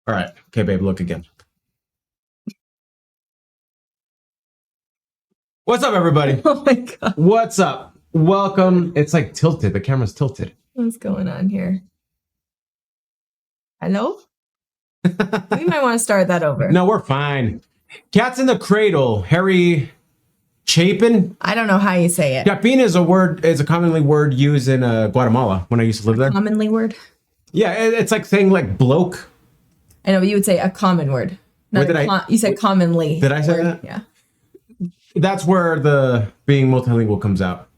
All right. Okay, babe, look again. What's up, everybody? Oh my God. What's up? Welcome. It's like tilted. The camera's tilted. What's going on here? Hello? We might want to start that over. No, we're fine. Cats in the Cradle. Harry Chapin. I don't know how you say it. Chapin is a commonly word used in Guatemala when I used to live there. Commonly word? Yeah, it's like saying like bloke. I know, but you would say a common word. You said commonly. Did I say that? Yeah. That's where the being multilingual comes out.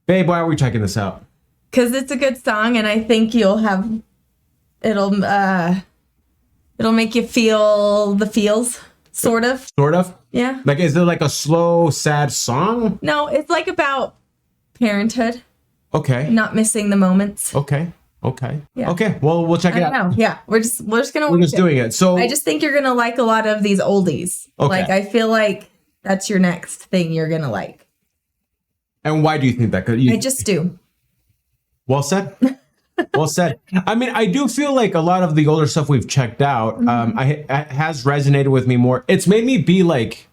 Babe, why are we checking this out? Because it's a good song, and I think it'll make you feel the feels, sort of. Sort of? Yeah. Like, is it like a slow, sad song? No, it's like about parenthood. Okay. Not missing the moments. Okay. Yeah. Okay. Well, we'll check it out. I don't know. Yeah. We're just gonna. We're just doing it. So I just think you're gonna like a lot of these oldies. Okay. Like, I feel like that's your next thing you're gonna like. And why do you think that? I just do. Well said. Well said. I mean, I do feel like a lot of the older stuff we've checked out has resonated with me more. It's made me be like,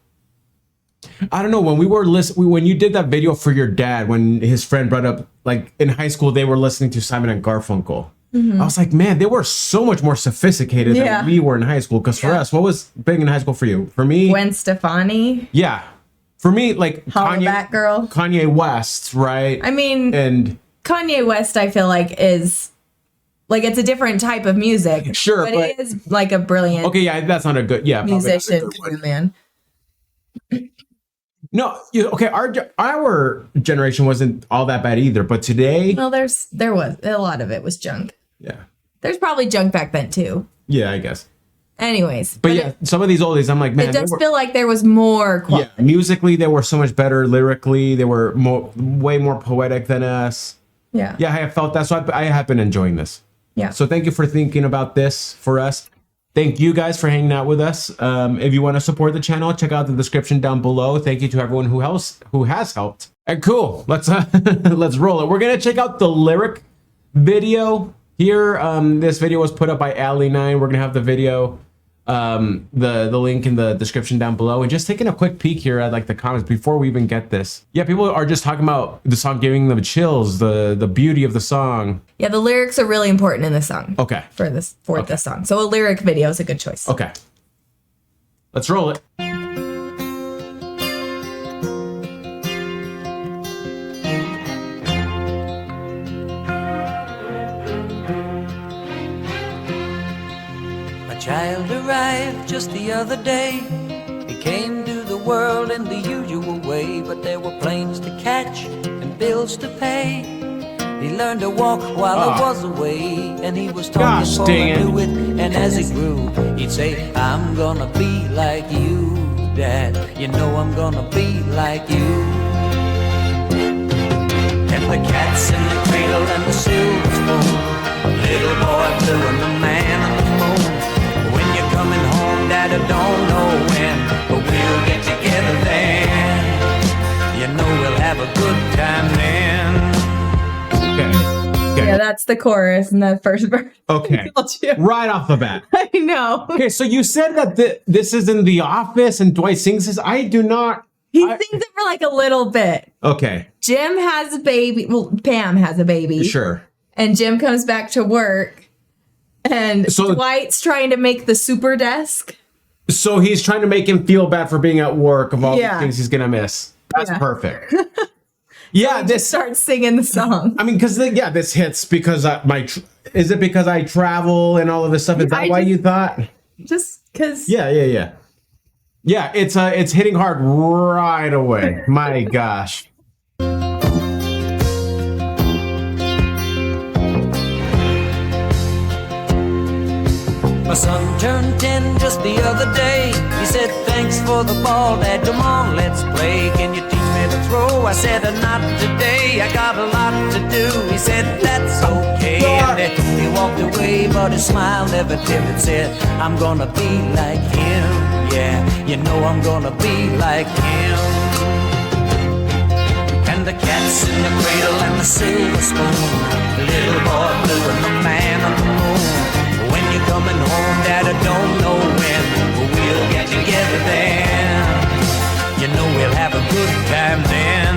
I don't know, when you did that video for your dad, when his friend brought up, like in high school, they were listening to Simon and Garfunkel. I was like, man, they were so much more sophisticated than we were in high school. Because for us, what was big in high school for you? For me, Gwen Stefani. Yeah. For me, like Kanye West, right? I mean, and Kanye West, I feel like is like, it's a different type of music. Sure, but it is like a brilliant. Okay, yeah, that's not a good musician, man. No, okay. Our generation wasn't all that bad either, but today, well, there was a lot of it was junk. Yeah, there's probably junk back then too. Yeah, I guess. Anyways, but yeah, some of these oldies, I'm like, man, it does feel like there was more quality. Yeah, musically, they were so much better. Lyrically, they were way more poetic than us. Yeah, I have felt that, so I have been enjoying this. Yeah. So thank you for thinking about this for us. Thank you guys for hanging out with us. If you want to support the channel, check out the description down below. Thank you to everyone who has helped. And cool, let's roll it. We're gonna check out the lyric video here. This video was put up by Ali9. We're gonna have the video, the link in the description down below, and just taking a quick peek here at like the comments before we even get this. Yeah, people are just talking about the song, giving them chills, the beauty of the song. Yeah, the lyrics are really important in the song. Okay. For this song. So a lyric video is a good choice. Okay. Let's roll it. A child arrived just the other day. He came to the world in the usual way, but there were planes to catch and bills to pay. He learned to walk while I was away, and he was talking before I knew it. And as he grew, he'd say, I'm gonna be like you, Dad. You know I'm gonna be like you. And the cat's in the cradle and the silver spoon, little boy blue and the man on the moon. When you're coming home, Dad, I don't know when, but we'll get together then. You know we'll have a good time then. Okay. Yeah, that's the chorus and the first verse. Okay. Right off the bat. I know. Okay, so you said that this is in The Office and Dwight sings this. I do not. He sings it for like a little bit. Okay. Jim has a baby. Well, Pam has a baby. Sure. And Jim comes back to work, and so Dwight's trying to make the super desk. So he's trying to make him feel bad for being at work of all the things he's gonna miss. That's perfect. Yeah, this starts singing the song. I mean, because this hits because is it because I travel and all of this stuff? Is that why you thought? Just because. Yeah. Yeah, it's hitting hard right away. My gosh. My son turned 10 just the other day. He said, thanks for the ball, Dad, come on, let's play. Can you teach me to throw? I said, not today, I got a lot to do. He said, that's okay. And he walked away, but his smile never dimmed. Said, I'm gonna be like him. Yeah, you know I'm gonna be like him. And the cat's in the cradle and the silver spoon, little boy blue and the man on the moon. When you come coming home, Dad, I don't know when, but we'll get together then. You know we'll have a good time then.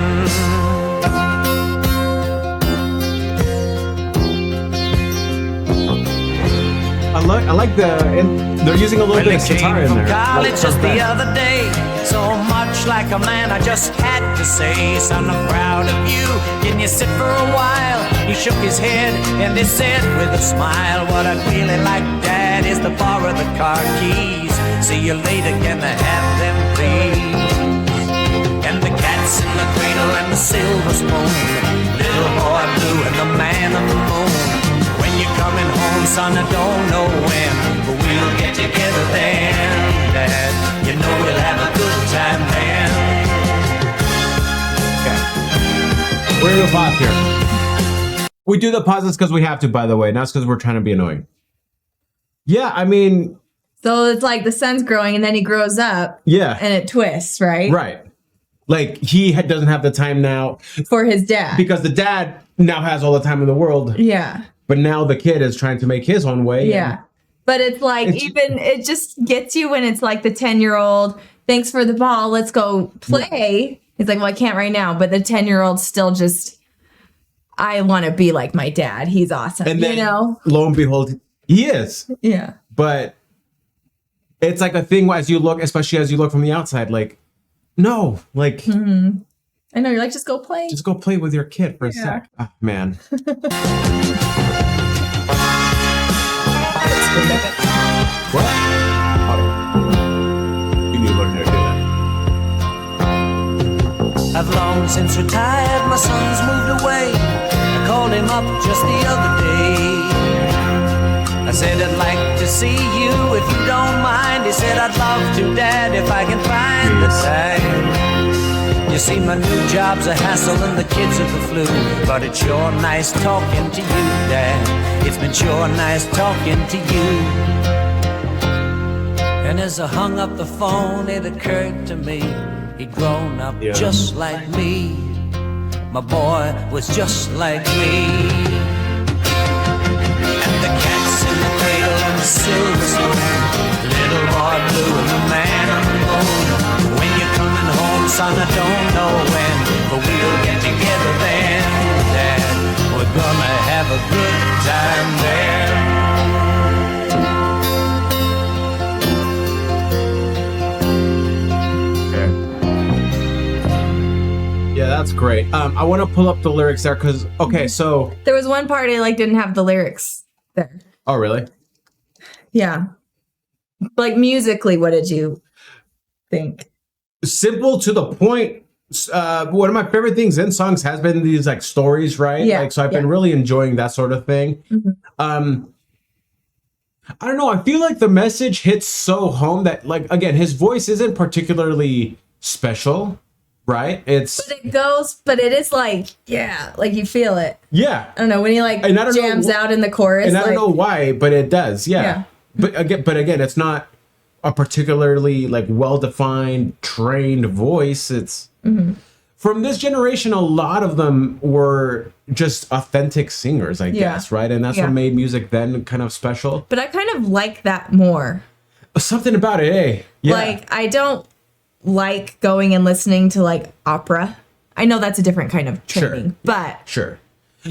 I like they're using a little bit of guitar in there. College just the other day, so much like a man, I just had to say, son, I'm proud of you. Can you sit for a while? He shook his head and he said with a smile, what I'd really like, Dad, is to borrow the car keys. See you later, can I have them, please? And the cat's in the cradle and the silver spoon, little boy blue and the man on the moon. When you're coming home, son, I don't know when, but we'll get together then, Dad. You know we'll have a good time then. Okay. We're gonna pause here. We do the pauses because we have to, by the way, not because we're trying to be annoying. Yeah, I mean... So it's like the sun's growing and then he grows up. Yeah. And it twists, right? Right. Like, he doesn't have the time now. For his dad. Because the dad now has all the time in the world. Yeah. But now the kid is trying to make his own way. Yeah. But it's like, it just gets you when it's like the 10-year-old, thanks for the ball, let's go play. He's like, well, I can't right now. But the 10-year-old still just, I want to be like my dad. He's awesome. And then, you know? lo and behold, he is. Yeah. But it's like a thing as you look, especially as you look from the outside, like, no, like... Mm-hmm. I know, you're like, just go play. Just go play with your kid for a sec. Oh, man. What? You need to learn how to do that. I've long since retired, my son's moved away. I called him up just the other day. I said, I'd like to see you if you don't mind. He said, I'd love to, Dad, if I can find the time. You see, my new job's a hassle and the kids are the flu, but it's sure nice talking to you, Dad. It's been sure nice talking to you. And as I hung up the phone, it occurred to me he'd grown up just like me. My boy was just like me. And the cat's in the cradle and the silver spoon, little boy blue and the man on the moon. When you're coming home, son, I don't know when, but we'll get together then, Dad. We're gonna have a good time there. Yeah, that's great. I want to pull up the lyrics there because, okay, so... There was one part I like didn't have the lyrics there. Oh, really? Yeah. Like musically, what did you think? Simple to the point. One of my favorite things in songs has been these like stories, right? Yeah. Like, so I've been really enjoying that sort of thing. Mm-hmm. I don't know. I feel like the message hits so home that, like, again, his voice isn't particularly special, right? But it is like, yeah, like you feel it. Yeah. I don't know, when he like jams out in the chorus. And I don't know why, but it does. Yeah. But again, it's not a particularly like well-defined, trained voice. It's from this generation, a lot of them were just authentic singers, I guess, right? And that's what made music then kind of special. But I kind of like that more. Something about it, eh? Yeah. Like, I don't like going and listening to like opera. I know that's a different kind of training, but sure.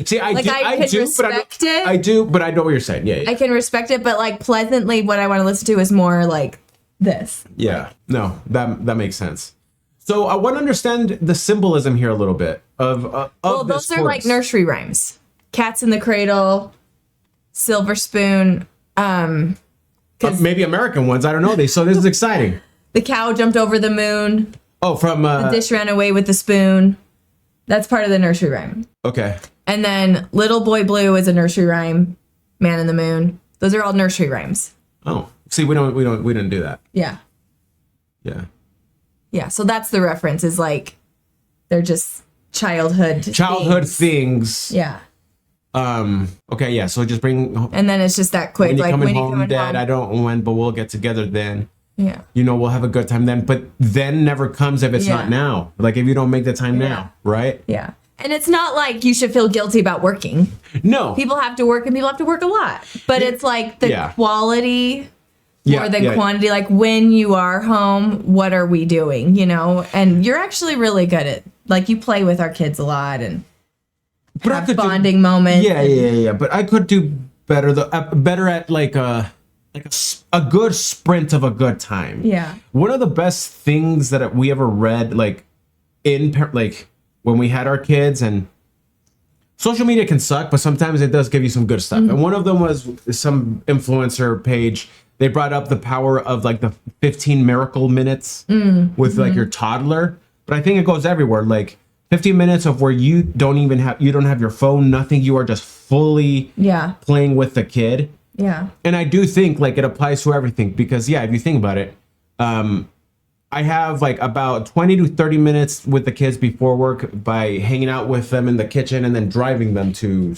See, I like, do, I can respect it. I do, but I know what you're saying. Yeah, I can respect it, but like pleasantly, what I want to listen to is more like this. Yeah, no, that makes sense. So I want to understand the symbolism here a little bit of those are like nursery rhymes. Cats in the Cradle, Silver Spoon. Maybe American ones. I don't know. So this is exciting. The cow jumped over the moon. Oh, from the dish ran away with the spoon. That's part of the nursery rhyme. Okay. And then Little Boy Blue is a nursery rhyme. Man in the Moon. Those are all nursery rhymes. Oh, see, we didn't do that. Yeah. Yeah. Yeah. So that's the reference. Is like they're just childhood things. Yeah. Okay. Yeah. So just bring. And then it's just that quick. When you're like coming when home, you coming Dad. home. I don't know when, but we'll get together then. Yeah. You know, we'll have a good time then. But then never comes if it's not now. Like if you don't make the time now, right? Yeah. And it's not like you should feel guilty about working. No. People have to work and people have to work a lot. But it's like the quality or the quantity. Like when you are home, what are we doing? You know? And you're actually really good at, like, you play with our kids a lot and have bonding moments. Yeah. But I could do better. Better at like a good sprint of a good time. Yeah. One of the best things that we ever read, like when we had our kids, and social media can suck, but sometimes it does give you some good stuff. And one of them was some influencer page. They brought up the power of like the 15 miracle minutes with like your toddler. But I think it goes everywhere. Like 15 minutes of where you don't have your phone, nothing. You are just fully playing with the kid. Yeah. And I do think like it applies to everything because if you think about it, I have like about 20 to 30 minutes with the kids before work by hanging out with them in the kitchen and then driving them to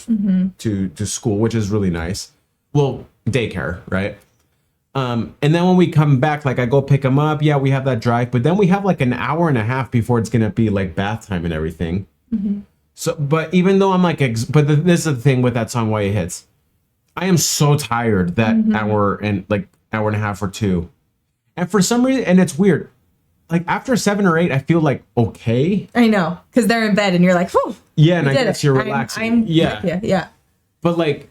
school, which is really nice. Well, daycare, right? And then when we come back, like I go pick them up. Yeah, we have that drive, but then we have like an hour and a half before it's gonna be like bath time and everything. So, but even though I'm like, this is the thing with that song, Why It Hits. I am so tired that hour and a half or 2. And for some reason, and it's weird, like after 7 or 8, I feel like okay. I know, because they're in bed and you're like, whew. Yeah, and I guess you're relaxing. Yeah. But like,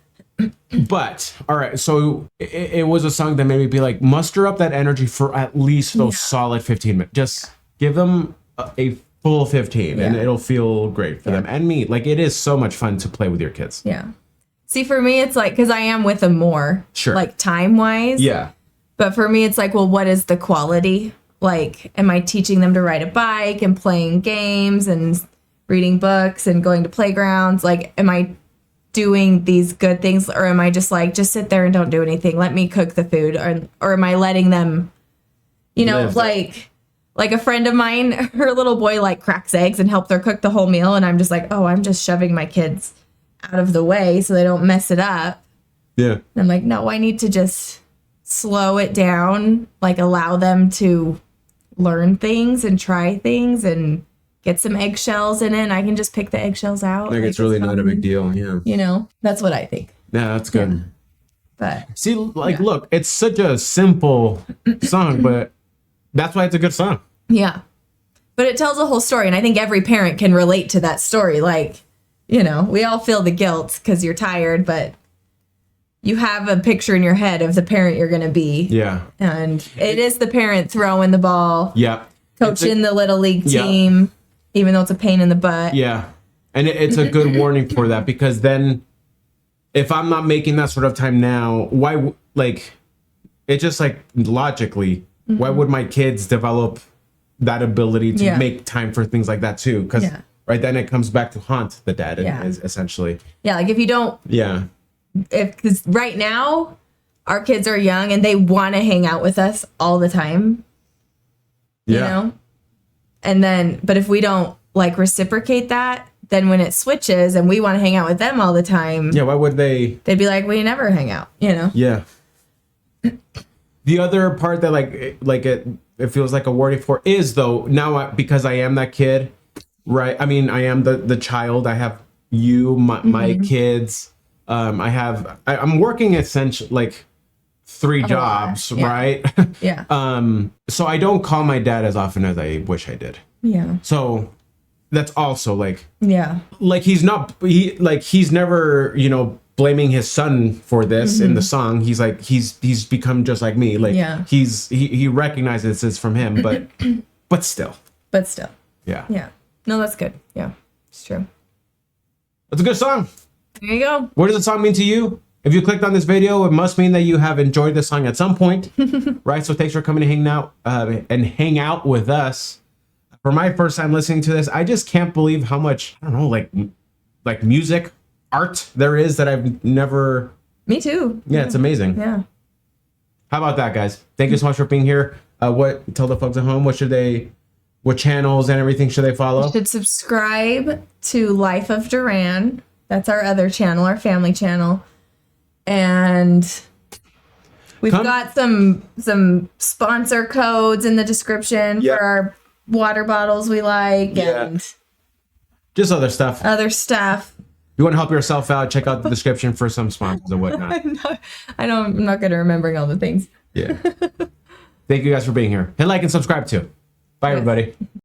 all right. So it was a song that made me be like, muster up that energy for at least those solid 15 minutes. Just give them a full 15 and it'll feel great for them and me. Like it is so much fun to play with your kids. Yeah. See, for me, it's like, because I am with them more, like time wise. Yeah. But for me, it's like, well, what is the quality? Like, am I teaching them to ride a bike and playing games and reading books and going to playgrounds? Like, am I doing these good things, or am I just like, just sit there and don't do anything? Let me cook the food, or am I letting them, like a friend of mine, her little boy like cracks eggs and helped her cook the whole meal, and I'm just like, oh, I'm just shoving my kids out of the way so they don't mess it up. Yeah. And I'm like, no, I need to just slow it down, like allow them to learn things and try things and get some eggshells in it. And I can just pick the eggshells out. Like it's really not a big deal. Yeah. That's what I think. Yeah, that's good. Yeah. But see, like, look, it's such a simple song, but that's why it's a good song. Yeah. But it tells a whole story. And I think every parent can relate to that story. Like, we all feel the guilt because you're tired, but you have a picture in your head of the parent you're going to be. Yeah. And it is the parent throwing the ball. Yeah. Coaching the little league team, even though it's a pain in the butt. Yeah. And it's a good warning for that, because then if I'm not making that sort of time now, why, like, it's just like logically, why would my kids develop that ability to make time for things like that too? Because right then it comes back to haunt the dad, is essentially. Yeah, like if you don't. Yeah. Because right now, our kids are young and they want to hang out with us all the time. You know? And then, but if we don't like reciprocate that, then when it switches and we want to hang out with them all the time. Yeah, why would they? They'd be like, we never hang out, Yeah. The other part that it feels like a warning for is, though, now because I am that kid, right? I mean, I am the child. I have you, my kids. I'm working essentially like 3 jobs, right? Yeah. So I don't call my dad as often as I wish I did. Yeah. So that's also like, like he's never, blaming his son for this in the song. He's like, he's become just like me. Like he recognizes it's from him, but still. Yeah. Yeah. No, that's good. Yeah, it's true. It's a good song. There you go. What does the song mean to you? If you clicked on this video, it must mean that you have enjoyed the song at some point, right? So thanks for coming to hang out with us. For my first time listening to this, I just can't believe how much, I don't know, like music, art there is that I've never. Me too. Yeah, it's amazing. Yeah. How about that, guys? Thank you so much for being here. Tell the folks at home, what channels and everything should they follow? You should subscribe to Life of Duran. That's our other channel, our family channel. And we've got some sponsor codes in the description for our water bottles we like. Just other stuff. Other stuff. You want to help yourself out, check out the description for some sponsors and whatnot. I'm not good at remembering all the things. Yeah. Thank you guys for being here. Hit like and subscribe too. Bye, everybody.